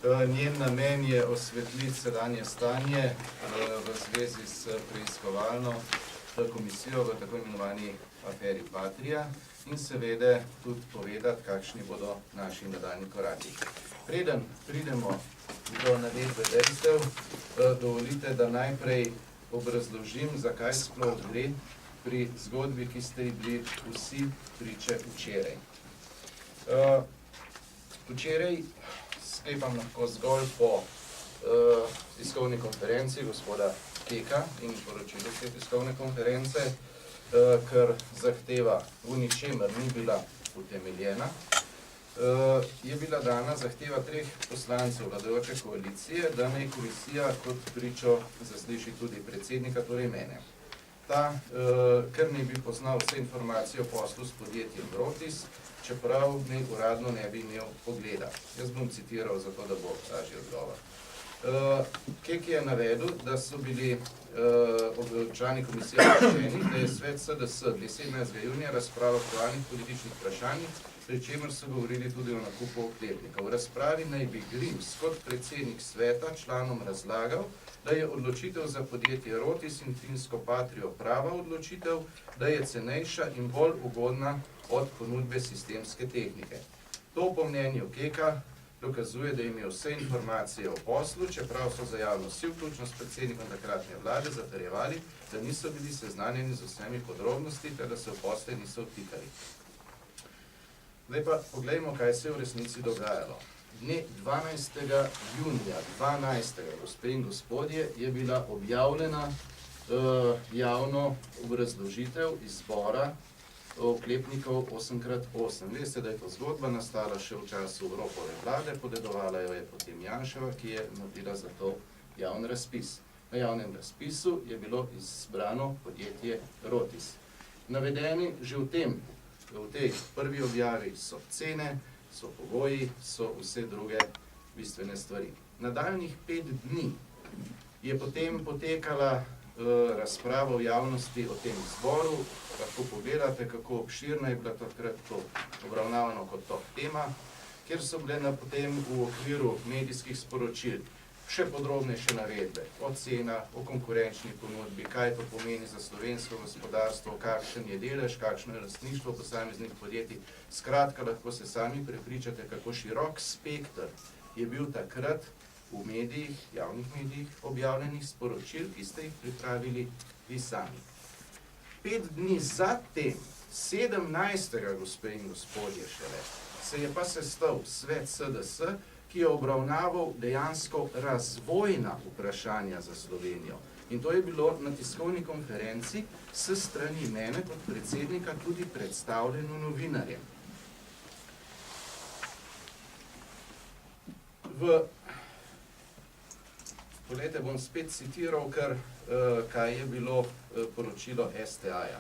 Njen namen je osvetliti sedanje stanje v zvezi s preiskovalno komisijo v tako imenovani aferi Patria in seveda tudi povedati, kakšni bodo naši nadaljnji koraki. Preden pridemo do navedbe dejstev, dovolite, da najprej obrazložim, zakaj sploh gre pri zgodbi, ki ste ji bili vsi priče včeraj. Včeraj sklepam lahko zgolj po tiskovni konferenci gospoda Keka in poročilu te tiskovne konference, ker zahteva v ničemer ni bila utemeljena, je bila dana zahteva 3 poslancev vladajoče koalicije, da naj komisija kot pričo zasliši tudi predsednika, torej mene. Ta, ker ne bi poznal vse informacije o poslu s podjetjem Rotis, čeprav mi uradno ne bi imel pogleda. Jaz bom citiral zato, da bo lažji odgovor. Kek je navedel, da so bili člani komisije obveščeni, da je svet SDS 17. junija razprava o aktualnih političnih vprašanjih, pri čemer so govorili tudi o nakupu oklepnika. V razpravi naj bi Grims kot predsednik sveta članom razlagal, da je odločitev za podjetje Rotis in finsko Patrio prava odločitev, da je cenejša in bolj ugodna od ponudbe sistemske tehnike. To po mnenju Keka dokazuje, da je imel vse informacije o poslu, čeprav so za javnost vsi, vključno s predsednikom takratne vlade, zatrjevali, da niso bili seznanjeni z vsemi podrobnosti, ter da se v posle niso vtikali. Zdaj pa poglejmo, kaj se je v resnici dogajalo. Dne 12. junija, 12. gospe in gospodje, je bila objavljena javno obrazložitev izbora oklepnikov 8x8. Veste, da je to zgodba nastala še v času Ropove vlade, podedovala jo je potem Janševa, ki je naredila za to javni razpis. Na javnem razpisu je bilo izbrano podjetje Rotis. Navedeni že v tej prvi objavi so cene, so pogoji, so vse druge bistvene stvari. Nadaljnjih 5 dni je potem potekala razprava v javnosti o tem izboru. Lahko pogledate, kako obširna je bila takrat to obravnavano kot top tema, kjer so bile potem v okviru medijskih sporočil še podrobnejše navedbe o cenah, o konkurenčni ponudbi, kaj to pomeni za slovensko gospodarstvo, kakšen je delež, kakšno je lastništvo posameznih podjetij. Skratka, lahko se sami prepričate, kako širok spekter je bil takrat v medijih, javnih medijih objavljenih sporočil, ki ste jih pripravili vi sami. 5 dni zatem, 17. gospe in gospodje šele, se je pa sestal svet SDS, ki je obravnaval dejansko razvojna vprašanja za Slovenijo. In to je bilo na tiskovni konferenci s strani mene kot predsednika tudi predstavljeno novinarjem. Poglejte, bom spet citiral, kaj je bilo poročilo STA-ja.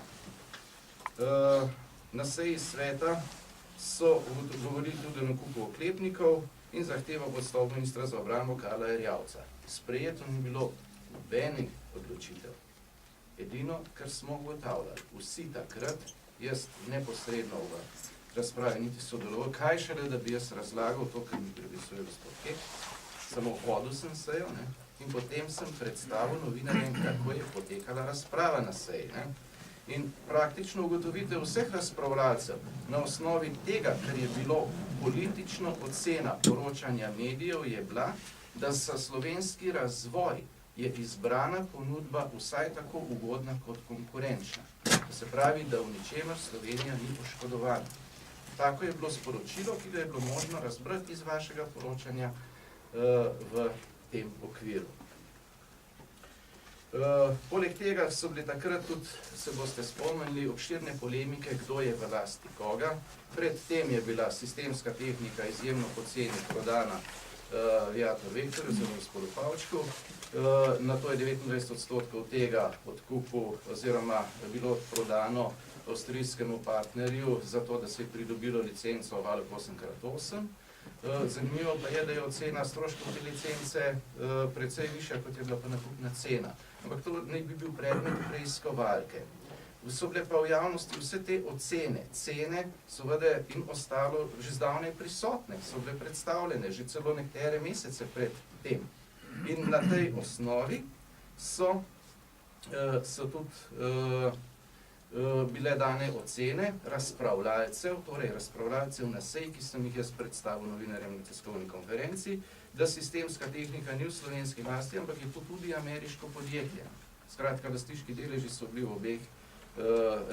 Na seji sveta so govorili tudi o nakupu oklepnikov in zahteval odstop ministra za obrambo Karla Erjavca. Sprejeto ni bilo nobenih odločitev. Edino, kar smo ugotavljali, vsi takrat, jaz neposredno v razpravi niti sodeloval, kaj šele, da bi jaz razlagal to, kar mi pripisuje gospod Kek, samo hodil sem sejo, in potem sem predstavil novinarjem, kako je potekala razprava na seji. In praktično ugotovitev vseh razpravljalcev na osnovi tega, kar je bilo politično ocena poročanja medijev, je bila, da za slovenski razvoj je izbrana ponudba vsaj tako ugodna kot konkurenčna. To se pravi, da v ničemer Slovenija ni poškodovana. Tako je bilo sporočilo, ki ga je bilo možno razbrati iz vašega poročanja v tem okviru. Poleg tega so bili takrat tudi, se boste spomnili, obširne polemike, kdo je v lasti koga. Predtem je bila sistemska tehnika izjemno poceni prodana Viator Vektorju, oziroma gospodu Pavčku. Na to je 29% tega odkupu oziroma bilo prodano avstrijskemu partnerju za to, da se je pridobilo licenco Valk 8x8. Zanimivo pa je, da je ocena stroškov te licence precej višja, kot je bila pa nakupna cena. Ampak to naj bi bil predmet preiskovalke. so bile pa v javnosti vse te ocene, cene, seveda in ostalo že zdavnaj prisotne, so bile predstavljene že celo nekatere mesece pred tem. In na tej osnovi so tudi bile dane ocene razpravljalcev, torej razpravljalcev na seji, ki sem jih jaz predstavil novinarjem na tiskovni konferenci, da sistemska tehnika ni v slovenski lasti, ampak je to tudi ameriško podjetje. Skratka, lastniški deleži so bili v obeh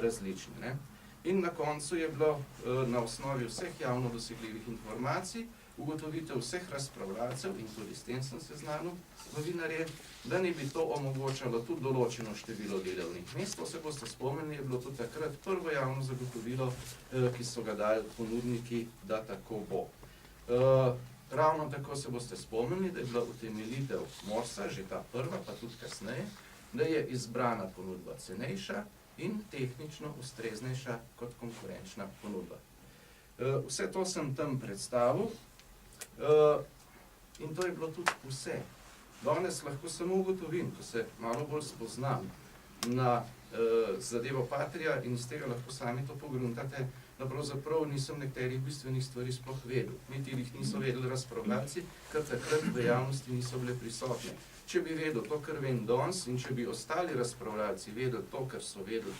različni. Ne? In na koncu je bilo na osnovi vseh javno dosegljivih informacij ugotovitev vseh razpravljalcev, in tudi s tem sem seznanil novinarje, da ne bi to omogočalo tudi določeno število delovnih mest. To se boste spomnili, je bilo tudi takrat prvo javno zagotovilo, ki so ga dali ponudniki, da tako bo. Ravno tako se boste spomnili, da je bila utemeljitev Morsa, že ta prva, pa tudi kasneje, da je izbrana ponudba cenejša in tehnično ustreznejša kot konkurenčna ponudba. Vse to sem tam predstavil in to je bilo tudi vse. Danes lahko samo ugotovim, ko se malo bolj spoznam na zadevo Patria in iz tega lahko sami to pogruntate, da pravzaprav nisem nekaterih bistvenih stvari sploh vedel. Niti jih niso vedeli razpravljalci, ker takrat v javnosti niso bile prisotne. Če bi vedel to, kar vem danes, in če bi ostali razpravljalci vedeli to, kar so vedeli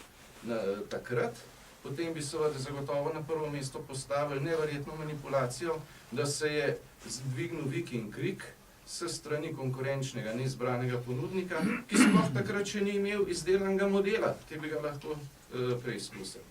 takrat, potem bi seveda zagotovo na prvo mesto postavili neverjetno manipulacijo, da se je dvignil vik in krik s strani konkurenčnega, neizbranega ponudnika, ki sploh takrat še ni imel izdelanega modela, ki bi ga lahko preizkusil.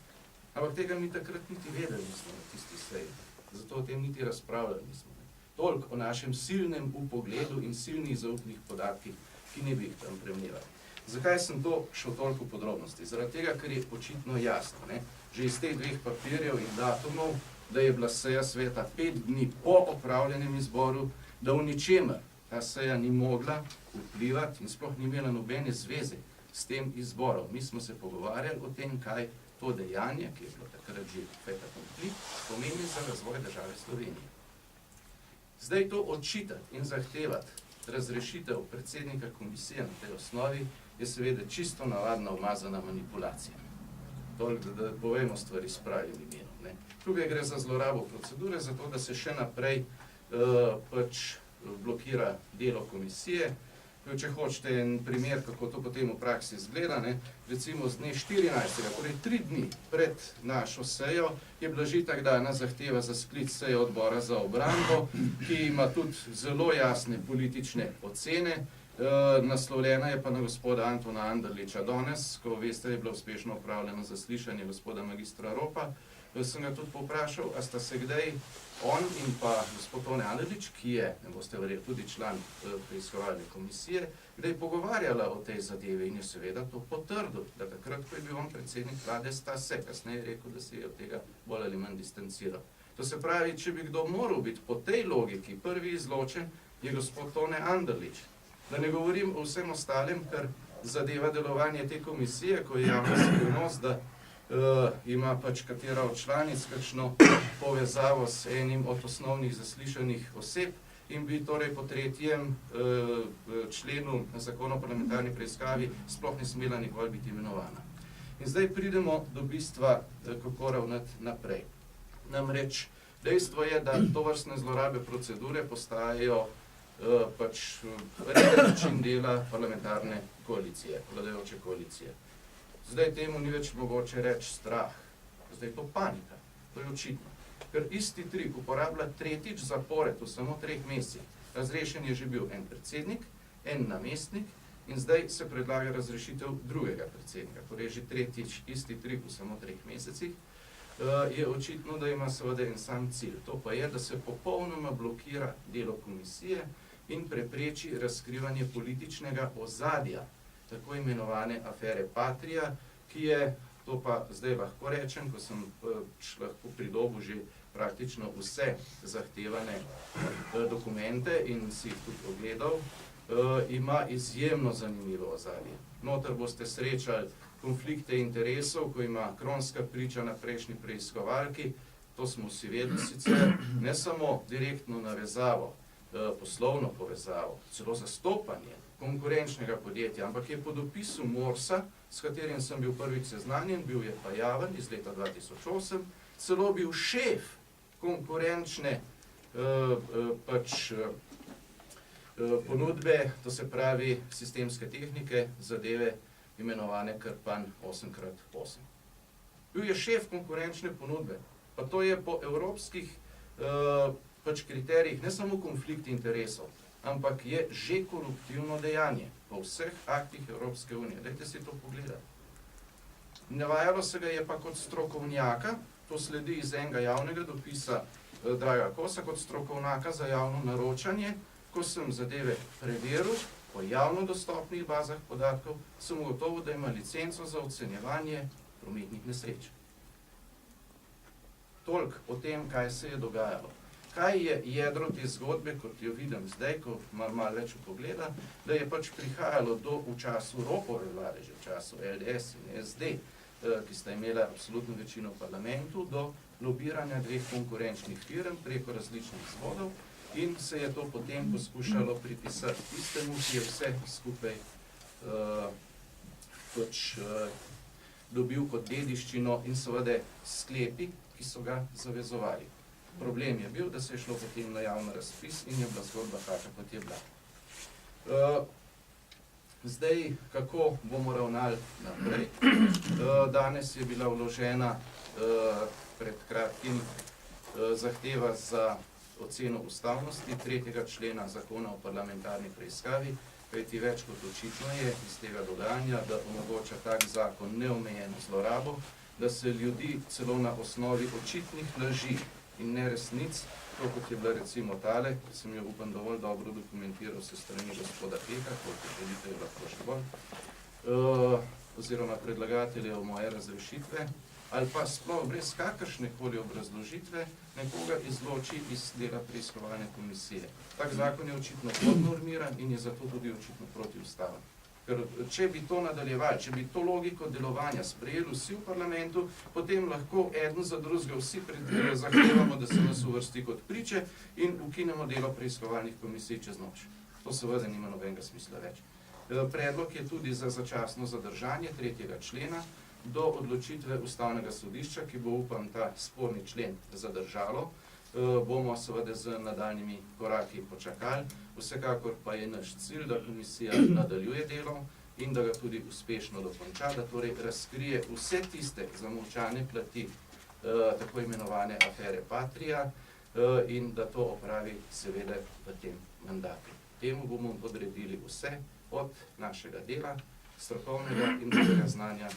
Ampak tega mi takrat niti vedeli nismo na tisti seji. Zato o tem niti razpravljali nismo. Toliko o našem silnem upogledu in silnih zaupnih podatkih, ki ne bi jih tam premljevali. Zakaj sem to šel toliko podrobnosti? Zaradi tega, ker je očitno jasno, ne? Že iz teh dveh papirjev in datumov, da je bila seja sveta 5 dni po opravljenem izboru, da v ničemer ta seja ni mogla vplivati in sploh ni imela nobene zveze s tem izborom. Mi smo se pogovarjali o tem, kaj to dejanje, ki je bilo takrat že fait accompli, pomeni za razvoj države Slovenije. Zdaj to odčitati in zahtevati razrešitev predsednika komisije na tej osnovi je seveda čisto navadna umazana manipulacija. Toliko, da povemo stvari s pravim imenom. Ne. Tukaj gre za zlorabo procedure, zato da se še naprej pač blokira delo komisije. Če hočete en primer, kako to potem v praksi izgleda, ne, recimo z dne 14. torej 3 dni pred našo sejo, je bila že tak dana zahteva za sklic seje odbora za obrambo, ki ima tudi zelo jasne politične ocene. Naslovljena je pa na gospoda Antona Anderliča. Danes, ko veste, je bilo uspešno opravljeno zaslišanje gospoda magistra Ropa, sem ga tudi povprašal, a sta se kdaj on in pa gospod Tone Anderlič, ki je, ne boste verjeli, tudi član preiskovalne komisije, kdaj pogovarjala o tej zadevi in je seveda to potrdil, da takrat, ko je bil on predsednik vlade, sta se, kasneje rekel, da se je od tega bolj ali manj distanciral. To se pravi, če bi kdo moral biti po tej logiki prvi izločen, je gospod Tone Anderlič. Da ne govorim o vsem ostalem, kar zadeva delovanje te komisije, ko je javna skrivnost, da ima pač katera od članic kakšno povezavo s enim od osnovnih zaslišanih oseb in bi torej po 3. členu zakona o parlamentarni preiskavi sploh ne smela nikoli biti imenovana. In zdaj pridemo do bistva, kako ravnati naprej. Namreč dejstvo je, da tovrstne zlorabe procedure postajajo pač reden način dela parlamentarne koalicije, vladajoče koalicije. Zdaj temu ni več mogoče reči strah. Zdaj je to panika. To je očitno. Ker isti trik uporablja tretjič zapored v samo 3 mesecih. Razrešen je že bil en predsednik, en namestnik in zdaj se predlaga razrešitev drugega predsednika. Torej že tretjič isti trik v samo 3 mesecih. Je očitno, da ima seveda en sam cilj. To pa je, da se popolnoma blokira delo komisije in prepreči razkrivanje političnega ozadja tako imenovane afere Patria, ki je, to pa zdaj lahko rečem, ko sem lahko pridobil že praktično vse zahtevane dokumente in si jih tudi ogledal, ima izjemno zanimivo ozadje. Noter boste srečali konflikte interesov, ko ima kronska priča na prejšnji preiskovalki, to smo vsi vedeli sicer, ne samo direktno navezavo poslovno povezavo, celo zastopanje konkurenčnega podjetja, ampak je po dopisu Morsa, s katerim sem bil prvič seznanjen, bil je pa javen iz leta 2008, celo bil šef konkurenčne ponudbe, to se pravi sistemske tehnike, zadeve imenovane Krpan 8x8. Bil je šef konkurenčne ponudbe, pa to je po evropskih kriterijih ne samo konflikt interesov, ampak je že koruptivno dejanje po vseh aktih Evropske unije. Dajte si to pogledati. Navajalo se ga je pa kot strokovnjaka, to sledi iz enega javnega dopisa Draga Kosa, kot strokovnjaka za javno naročanje. Ko sem zadeve preveril po javno dostopnih bazah podatkov, sem ugotovil, da ima licenco za ocenjevanje prometnih nesreč. Toliko o tem, kaj se je dogajalo. Kaj je jedro te zgodbe, kot jo vidim zdaj, ko malo več pogleda, da je pač prihajalo v času Ropove vlade, že v času LDS in SD, ki sta imela absolutno večino v parlamentu, do lobiranja dveh konkurenčnih firm preko različnih vzvodov in se je to potem poskušalo pripisati tistemu, ki je vse skupaj dobil kot dediščino in seveda sklepi, ki so ga zavezovali. Problem je bil, da se je šlo potem na javni razpis in je bila zgodba taka, kot je bila. Zdaj, kako bomo ravnali naprej? Danes je bila vložena pred kratkim zahteva za oceno ustavnosti 3. člena zakona o parlamentarni preiskavi, kajti več kot očitno je iz tega dogajanja, da omogoča tak zakon neomejeno zlorabo, da se ljudi celo na osnovi očitnih laži in neresnic, to kot je bila recimo tale, ki sem jo upam dovolj dobro dokumentiral se strani gospoda Peka, koliko želite je lahko še bolj, oziroma predlagateljev moje razrešitve, ali pa sploh brez kakršnekoli obrazložitve nekoga izloči iz dela preiskovalne komisije. Tak zakon je očitno podnormiran in je zato tudi očitno protiustaven. Ker če bi to nadaljevali, če bi to logiko delovanja sprejeli vsi v parlamentu, potem lahko eden za drugega vsi zahtevamo, da se nas uvrsti kot priče in ukinemo delo preiskovalnih komisij čez noč. To seveda nima nobenega smisla več. Predlog je tudi za začasno zadržanje 3. člena do odločitve Ustavnega sodišča, ki bo, upam, ta sporni člen zadržalo. Bomo seveda z nadaljnjimi koraki počakali. Vsekakor pa je naš cilj, da komisija nadaljuje delo in da ga tudi uspešno dokonča, da torej razkrije vse tiste zamolčane plati tako imenovane afere Patria in da to opravi seveda v tem mandatu. Temu bomo podredili vse od našega dela, strokovnega in drugega znanja.